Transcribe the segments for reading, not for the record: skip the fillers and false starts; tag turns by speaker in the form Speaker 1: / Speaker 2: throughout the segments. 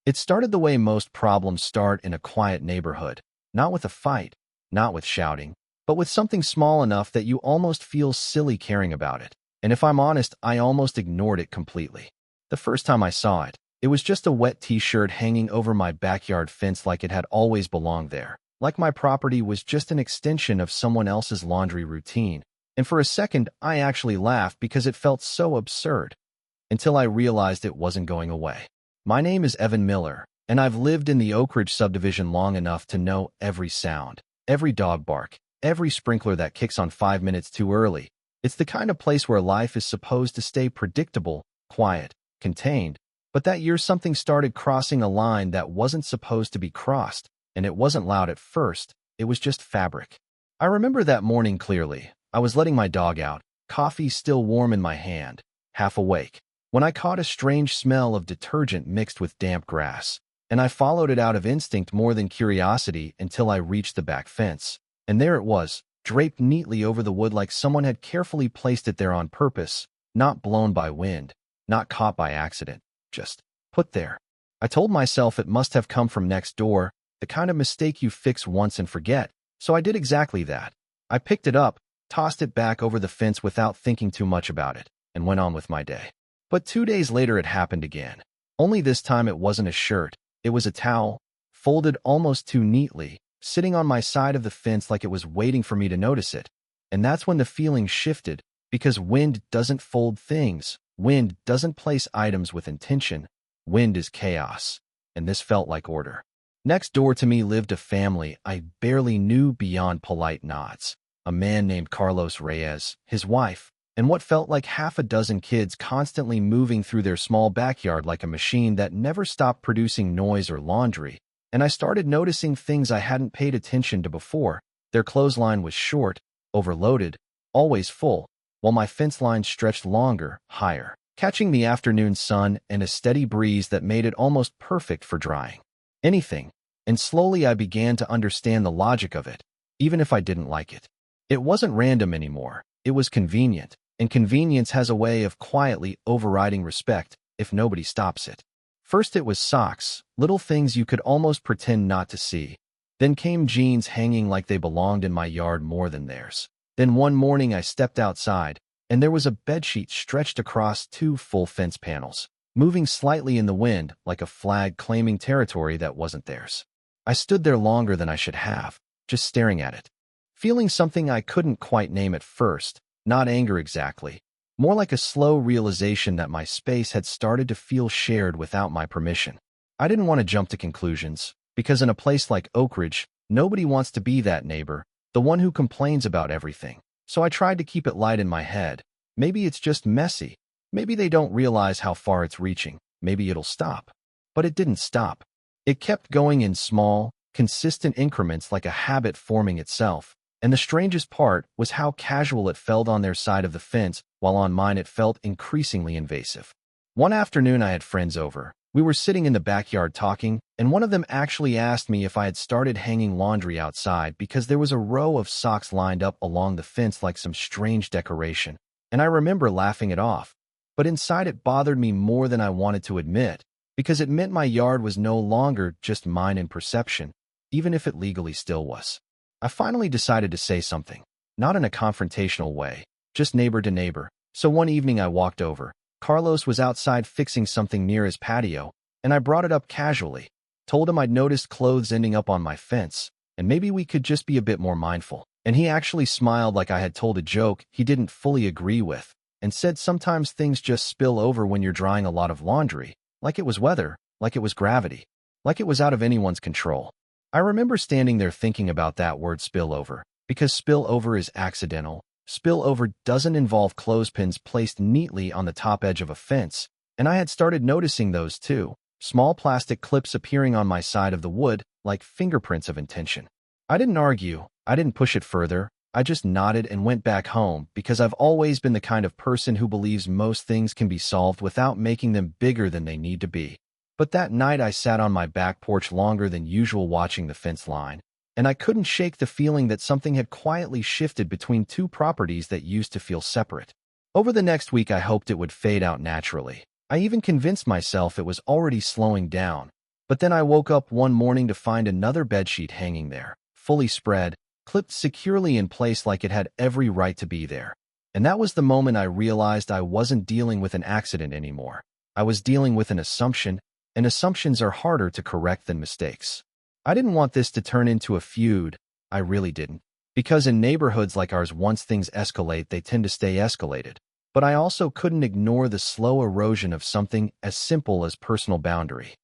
Speaker 1: It started the way most problems start in a quiet neighborhood, not with a fight, not with shouting, but with something small enough that you almost feel silly caring about it. And if I'm honest, I almost ignored it completely. The first time I saw it, it was just a wet t-shirt hanging over my backyard fence like it had always belonged there, like my property was just an extension of someone else's laundry routine. And for a second, I actually laughed because it felt so absurd, until I realized it wasn't going away. My name is Evan Miller, and I've lived in the Oak Ridge subdivision long enough to know every sound, every dog bark, every sprinkler that kicks on 5 minutes too early. It's the kind of place where life is supposed to stay predictable, quiet, contained, but that year something started crossing a line that wasn't supposed to be crossed, and it wasn't loud at first, it was just fabric. I remember that morning clearly. I was letting my dog out, coffee still warm in my hand, half awake, when I caught a strange smell of detergent mixed with damp grass, and I followed it out of instinct more than curiosity until I reached the back fence. And there it was, draped neatly over the wood like someone had carefully placed it there on purpose, not blown by wind, not caught by accident, just put there. I told myself it must have come from next door, the kind of mistake you fix once and forget, so I did exactly that. I picked it up, tossed it back over the fence without thinking too much about it, and went on with my day. But 2 days later it happened again. Only this time it wasn't a shirt, it was a towel, folded almost too neatly, sitting on my side of the fence like it was waiting for me to notice it. And that's when the feeling shifted, because wind doesn't fold things. Wind doesn't place items with intention. Wind is chaos. And this felt like order. Next door to me lived a family I barely knew beyond polite nods. A man named Carlos Reyes, his wife, and what felt like half a dozen kids constantly moving through their small backyard like a machine that never stopped producing noise or laundry. And I started noticing things I hadn't paid attention to before. Their clothesline was short, overloaded, always full, while my fence line stretched longer, higher, catching the afternoon sun and a steady breeze that made it almost perfect for drying anything. And slowly I began to understand the logic of it, even if I didn't like it. It wasn't random anymore. It was convenient, and convenience has a way of quietly overriding respect if nobody stops it. First it was socks, little things you could almost pretend not to see. Then came jeans hanging like they belonged in my yard more than theirs. Then one morning I stepped outside, and there was a bedsheet stretched across 2 full fence panels, moving slightly in the wind like a flag claiming territory that wasn't theirs. I stood there longer than I should have, just staring at it, feeling something I couldn't quite name at first, not anger exactly, more like a slow realization that my space had started to feel shared without my permission. I didn't want to jump to conclusions, because in a place like Oak Ridge, nobody wants to be that neighbor, the one who complains about everything. So I tried to keep it light in my head. Maybe it's just messy. Maybe they don't realize how far it's reaching. Maybe it'll stop. But it didn't stop. It kept going in small, consistent increments like a habit forming itself. And the strangest part was how casual it felt on their side of the fence, while on mine it felt increasingly invasive. One afternoon I had friends over. We were sitting in the backyard talking, and one of them actually asked me if I had started hanging laundry outside because there was a row of socks lined up along the fence like some strange decoration. And I remember laughing it off. But inside it bothered me more than I wanted to admit, because it meant my yard was no longer just mine in perception, even if it legally still was. I finally decided to say something, not in a confrontational way, just neighbor to neighbor. So one evening I walked over. Carlos was outside fixing something near his patio, and I brought it up casually, told him I'd noticed clothes ending up on my fence, and maybe we could just be a bit more mindful. And he actually smiled like I had told a joke he didn't fully agree with, and said sometimes things just spill over when you're drying a lot of laundry, like it was weather, like it was gravity, like it was out of anyone's control. I remember standing there thinking about that word spillover, because spillover is accidental. Spillover doesn't involve clothespins placed neatly on the top edge of a fence, and I had started noticing those too, small plastic clips appearing on my side of the wood like fingerprints of intention. I didn't argue, I didn't push it further, I just nodded and went back home because I've always been the kind of person who believes most things can be solved without making them bigger than they need to be. But that night I sat on my back porch longer than usual watching the fence line, and I couldn't shake the feeling that something had quietly shifted between 2 properties that used to feel separate. Over the next week I hoped it would fade out naturally. I even convinced myself it was already slowing down, But then I woke up one morning to find another bedsheet hanging there, fully spread, clipped securely in place like it had every right to be there. And that was the moment I realized I wasn't dealing with an accident anymore. I was dealing with an assumption, and assumptions are harder to correct than mistakes. I didn't want this to turn into a feud. I really didn't. Because in neighborhoods like ours, once things escalate, they tend to stay escalated. But I also couldn't ignore the slow erosion of something as simple as personal boundary.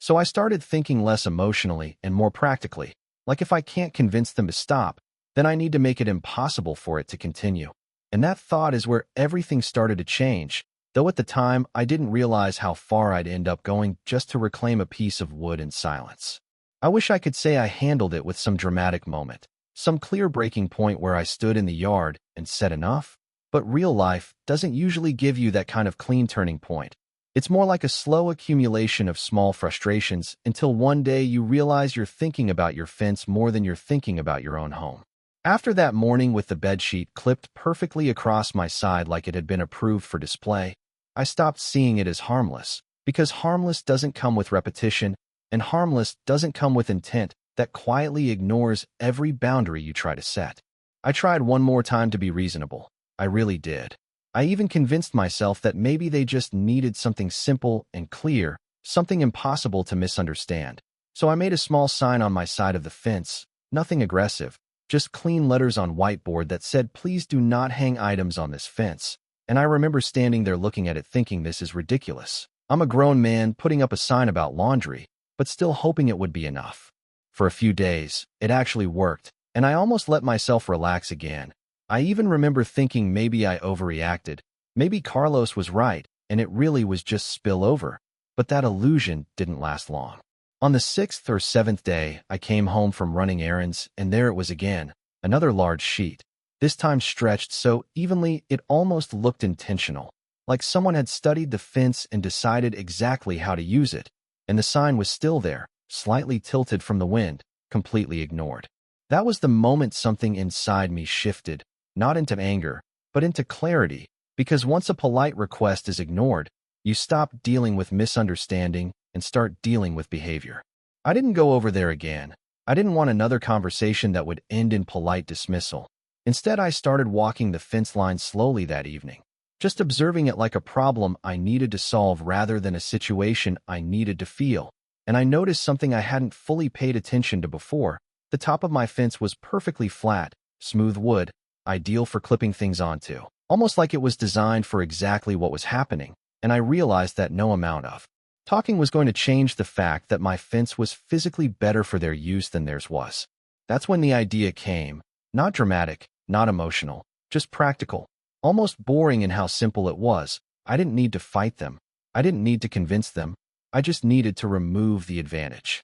Speaker 1: So I started thinking less emotionally and more practically. Like if I can't convince them to stop, then I need to make it impossible for it to continue. And that thought is where everything started to change, though at the time I didn't realize how far I'd end up going just to reclaim a piece of wood in silence. I wish I could say I handled it with some dramatic moment, some clear breaking point where I stood in the yard and said enough, but real life doesn't usually give you that kind of clean turning point. It's more like a slow accumulation of small frustrations until one day you realize you're thinking about your fence more than you're thinking about your own home. After that morning with the bedsheet clipped perfectly across my side like it had been approved for display, I stopped seeing it as harmless, because harmless doesn't come with repetition, and harmless doesn't come with intent that quietly ignores every boundary you try to set. I tried one more time to be reasonable. I really did. I even convinced myself that maybe they just needed something simple and clear, something impossible to misunderstand. So I made a small sign on my side of the fence, nothing aggressive, just clean letters on whiteboard that said, "Please do not hang items on this fence." And I remember standing there looking at it thinking, this is ridiculous. I'm a grown man putting up a sign about laundry, but still hoping it would be enough. For a few days, it actually worked, and I almost let myself relax again. I even remember thinking maybe I overreacted. Maybe Carlos was right, and it really was just spillover. But that illusion didn't last long. On the 6th or 7th day, I came home from running errands, and there it was again, another large sheet. This time stretched so evenly it almost looked intentional, like someone had studied the fence and decided exactly how to use it. And the sign was still there, slightly tilted from the wind, completely ignored. That was the moment something inside me shifted. Not into anger, but into clarity, because once a polite request is ignored, you stop dealing with misunderstanding and start dealing with behavior. I didn't go over there again. I didn't want another conversation that would end in polite dismissal. Instead, I started walking the fence line slowly that evening, just observing it like a problem I needed to solve rather than a situation I needed to feel. And I noticed something I hadn't fully paid attention to before. The top of my fence was perfectly flat, smooth wood, ideal for clipping things onto, almost like it was designed for exactly what was happening, and I realized that no amount of talking was going to change the fact that my fence was physically better for their use than theirs was. That's when the idea came, not dramatic, not emotional, just practical, almost boring in how simple it was. I didn't need to fight them. I didn't need to convince them. I just needed to remove the advantage.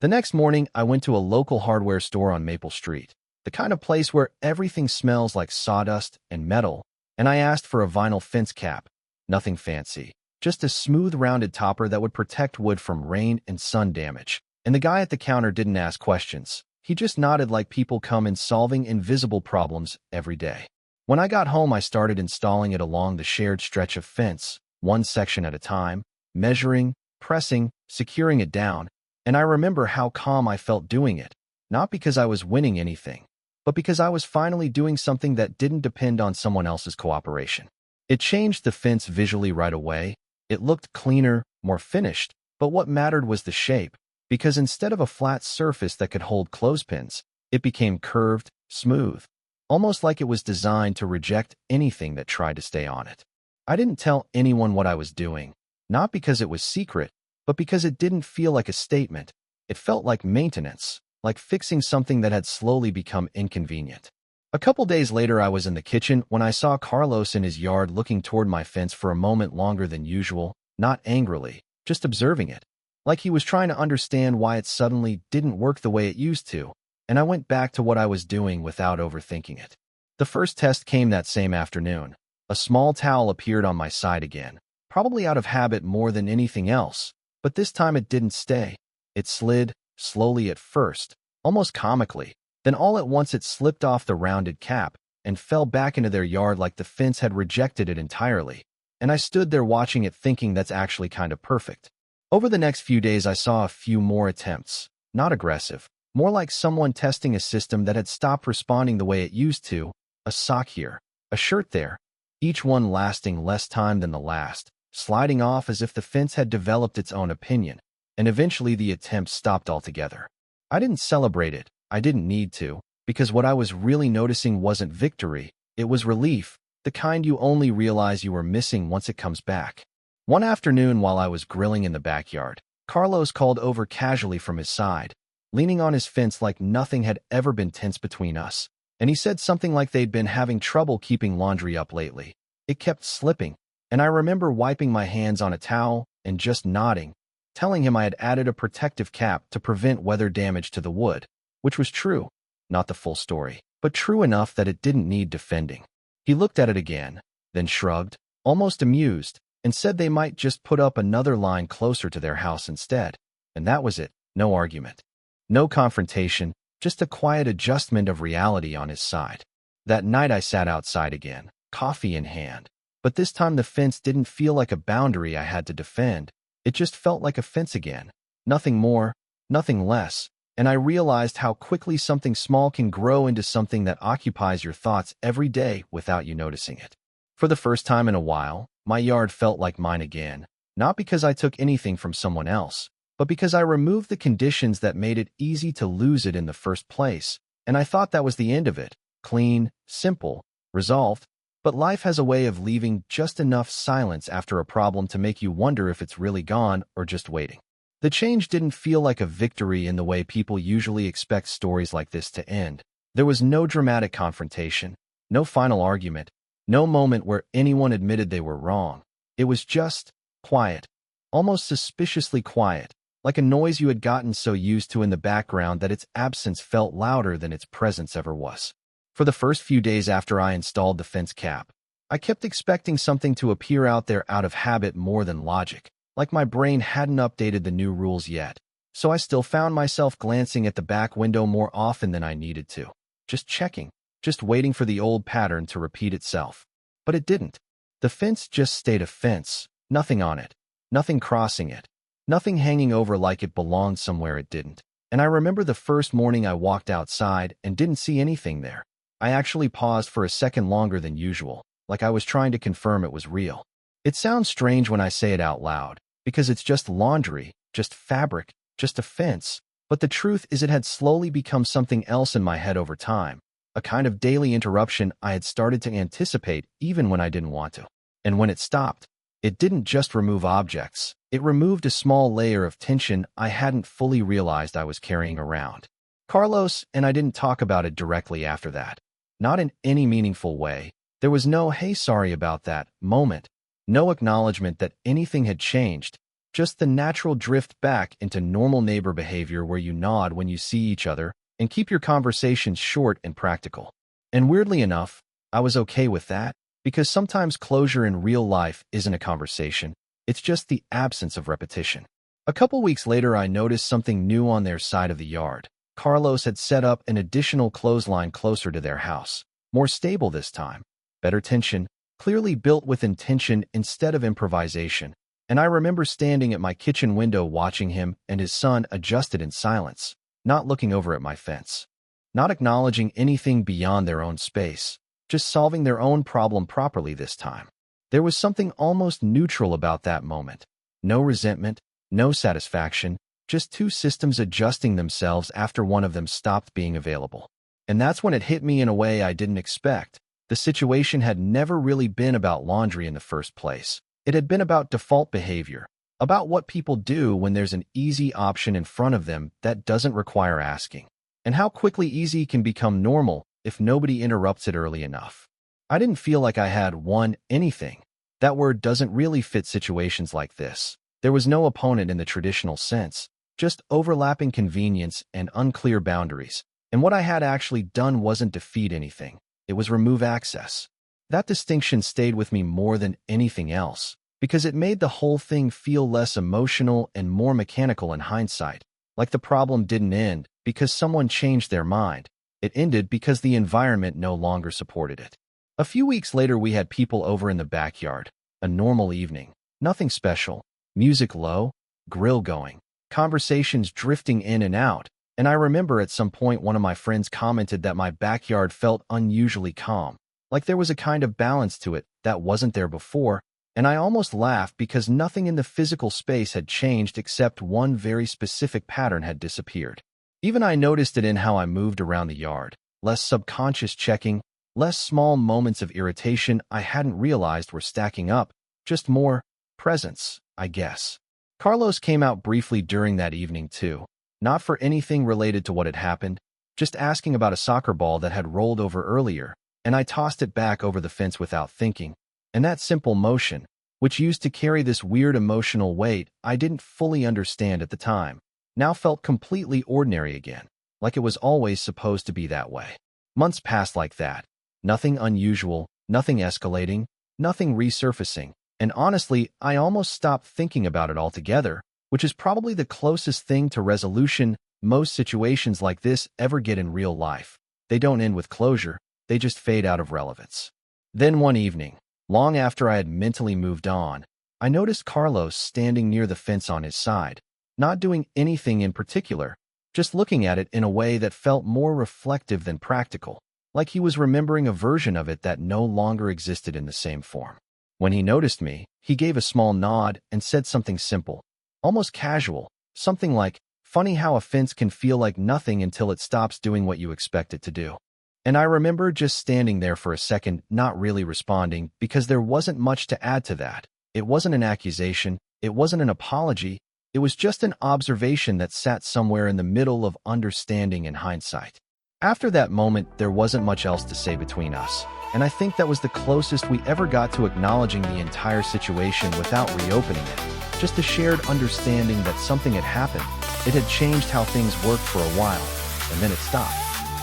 Speaker 1: The next morning, I went to a local hardware store on Maple Street, the kind of place where everything smells like sawdust and metal, and I asked for a vinyl fence cap. Nothing fancy, just a smooth rounded topper that would protect wood from rain and sun damage. And the guy at the counter didn't ask questions. He just nodded like people come in solving invisible problems every day. When I got home, I started installing it along the shared stretch of fence, one section at a time, measuring, pressing, securing it down, and I remember how calm I felt doing it, not because I was winning anything, but because I was finally doing something that didn't depend on someone else's cooperation. It changed the fence visually right away. It looked cleaner, more finished, but what mattered was the shape, because instead of a flat surface that could hold clothespins, it became curved, smooth, almost like it was designed to reject anything that tried to stay on it. I didn't tell anyone what I was doing, not because it was secret, but because it didn't feel like a statement. It felt like maintenance, like fixing something that had slowly become inconvenient. A couple days later, I was in the kitchen when I saw Carlos in his yard looking toward my fence for a moment longer than usual, not angrily, just observing it, like he was trying to understand why it suddenly didn't work the way it used to, and I went back to what I was doing without overthinking it. The first test came that same afternoon. A small towel appeared on my side again, probably out of habit more than anything else, but this time it didn't stay. It slid, slowly at first, almost comically. Then all at once it slipped off the rounded cap and fell back into their yard like the fence had rejected it entirely. And I stood there watching it thinking that's actually kind of perfect. Over the next few days, I saw a few more attempts. Not aggressive, more like someone testing a system that had stopped responding the way it used to. A sock here, a shirt there, each one lasting less time than the last, sliding off as if the fence had developed its own opinion, and eventually the attempt stopped altogether. I didn't celebrate it, I didn't need to, because what I was really noticing wasn't victory, it was relief, the kind you only realize you were missing once it comes back. One afternoon while I was grilling in the backyard, Carlos called over casually from his side, leaning on his fence like nothing had ever been tense between us, and he said something like they'd been having trouble keeping laundry up lately. It kept slipping, and I remember wiping my hands on a towel and just nodding, telling him I had added a protective cap to prevent weather damage to the wood, which was true, not the full story, but true enough that it didn't need defending. He looked at it again, then shrugged, almost amused, and said they might just put up another line closer to their house instead. And that was it, no argument. No confrontation, just a quiet adjustment of reality on his side. That night I sat outside again, coffee in hand. But this time the fence didn't feel like a boundary I had to defend. It just felt like a fence again. Nothing more, nothing less. And I realized how quickly something small can grow into something that occupies your thoughts every day without you noticing it. For the first time in a while, my yard felt like mine again, not because I took anything from someone else, but because I removed the conditions that made it easy to lose it in the first place, and I thought that was the end of it. Clean, simple, resolved. But life has a way of leaving just enough silence after a problem to make you wonder if it's really gone or just waiting. The change didn't feel like a victory in the way people usually expect stories like this to end. There was no dramatic confrontation, no final argument, no moment where anyone admitted they were wrong. It was just quiet, almost suspiciously quiet, like a noise you had gotten so used to in the background that its absence felt louder than its presence ever was. For the first few days after I installed the fence cap, I kept expecting something to appear out there out of habit more than logic, like my brain hadn't updated the new rules yet. So I still found myself glancing at the back window more often than I needed to, just checking, just waiting for the old pattern to repeat itself. But it didn't. The fence just stayed a fence, nothing on it, nothing crossing it, nothing hanging over like it belonged somewhere it didn't. And I remember the first morning I walked outside and didn't see anything there. I actually paused for a second longer than usual, like I was trying to confirm it was real. It sounds strange when I say it out loud, because it's just laundry, just fabric, just a fence, but the truth is it had slowly become something else in my head over time, a kind of daily interruption I had started to anticipate even when I didn't want to. And when it stopped, it didn't just remove objects, it removed a small layer of tension I hadn't fully realized I was carrying around. Carlos and I didn't talk about it directly after that. Not in any meaningful way. There was no "hey, sorry about that" moment, no acknowledgement that anything had changed, just the natural drift back into normal neighbor behavior where you nod when you see each other and keep your conversations short and practical. And weirdly enough, I was okay with that, because sometimes closure in real life isn't a conversation, it's just the absence of repetition. A couple weeks later, I noticed something new on their side of the yard. Carlos had set up an additional clothesline closer to their house, more stable this time, better tension, clearly built with intention instead of improvisation. And I remember standing at my kitchen window watching him and his son adjust it in silence, not looking over at my fence, not acknowledging anything beyond their own space, just solving their own problem properly this time. There was something almost neutral about that moment. No resentment, no satisfaction, just two systems adjusting themselves after one of them stopped being available. And that's when it hit me in a way I didn't expect. The situation had never really been about laundry in the first place. It had been about default behavior, about what people do when there's an easy option in front of them that doesn't require asking, and how quickly easy can become normal if nobody interrupts it early enough. I didn't feel like I had won anything. That word doesn't really fit situations like this. There was no opponent in the traditional sense, just overlapping convenience and unclear boundaries. And what I had actually done wasn't defeat anything. It was remove access. That distinction stayed with me more than anything else, because it made the whole thing feel less emotional and more mechanical in hindsight, like the problem didn't end because someone changed their mind. It ended because the environment no longer supported it. A few weeks later, we had people over in the backyard. A normal evening. Nothing special. Music low, grill going, conversations drifting in and out, and I remember at some point one of my friends commented that my backyard felt unusually calm, like there was a kind of balance to it that wasn't there before, and I almost laughed because nothing in the physical space had changed except one very specific pattern had disappeared. Even I noticed it in how I moved around the yard, less subconscious checking, less small moments of irritation I hadn't realized were stacking up, just more presence, I guess. Carlos came out briefly during that evening too, not for anything related to what had happened, just asking about a soccer ball that had rolled over earlier, and I tossed it back over the fence without thinking. And that simple motion, which used to carry this weird emotional weight I didn't fully understand at the time, now felt completely ordinary again, like it was always supposed to be that way. Months passed like that. Nothing unusual, nothing escalating, nothing resurfacing, and honestly, I almost stopped thinking about it altogether, which is probably the closest thing to resolution most situations like this ever get in real life. They don't end with closure, they just fade out of relevance. Then one evening, long after I had mentally moved on, I noticed Carlos standing near the fence on his side, not doing anything in particular, just looking at it in a way that felt more reflective than practical, like he was remembering a version of it that no longer existed in the same form. When he noticed me, he gave a small nod and said something simple, almost casual, something like, "Funny how a fence can feel like nothing until it stops doing what you expect it to do." And I remember just standing there for a second, not really responding, because there wasn't much to add to that. It wasn't an accusation, it wasn't an apology, it was just an observation that sat somewhere in the middle of understanding and hindsight. After that moment, there wasn't much else to say between us, and I think that was the closest we ever got to acknowledging the entire situation without reopening it. Just a shared understanding that something had happened. It had changed how things worked for a while, and then it stopped.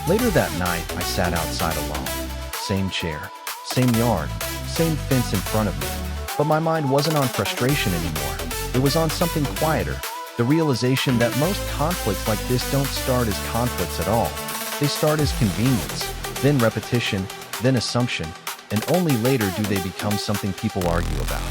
Speaker 1: Later that night, I sat outside alone. Same chair, same yard, same fence in front of me. But my mind wasn't on frustration anymore. It was on something quieter, the realization that most conflicts like this don't start as conflicts at all. They start as convenience, then repetition, then assumption, and only later do they become something people argue about.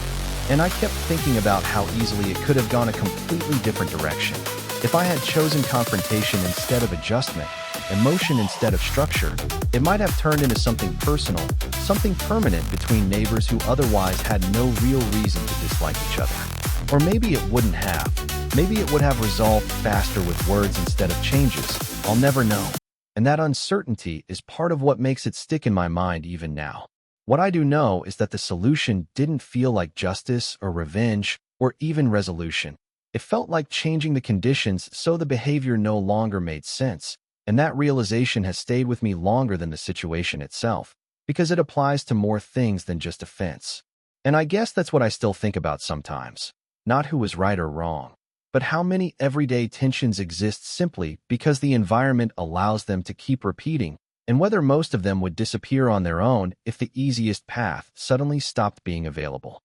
Speaker 1: And I kept thinking about how easily it could have gone a completely different direction. If I had chosen confrontation instead of adjustment, emotion instead of structure, it might have turned into something personal, something permanent between neighbors who otherwise had no real reason to dislike each other. Or maybe it wouldn't have. Maybe it would have resolved faster with words instead of changes. I'll never know. And that uncertainty is part of what makes it stick in my mind even now. What I do know is that the solution didn't feel like justice or revenge or even resolution. It felt like changing the conditions so the behavior no longer made sense, and that realization has stayed with me longer than the situation itself, because it applies to more things than just a fence. And I guess that's what I still think about sometimes. Not who was right or wrong, but how many everyday tensions exist simply because the environment allows them to keep repeating, and whether most of them would disappear on their own if the easiest path suddenly stopped being available.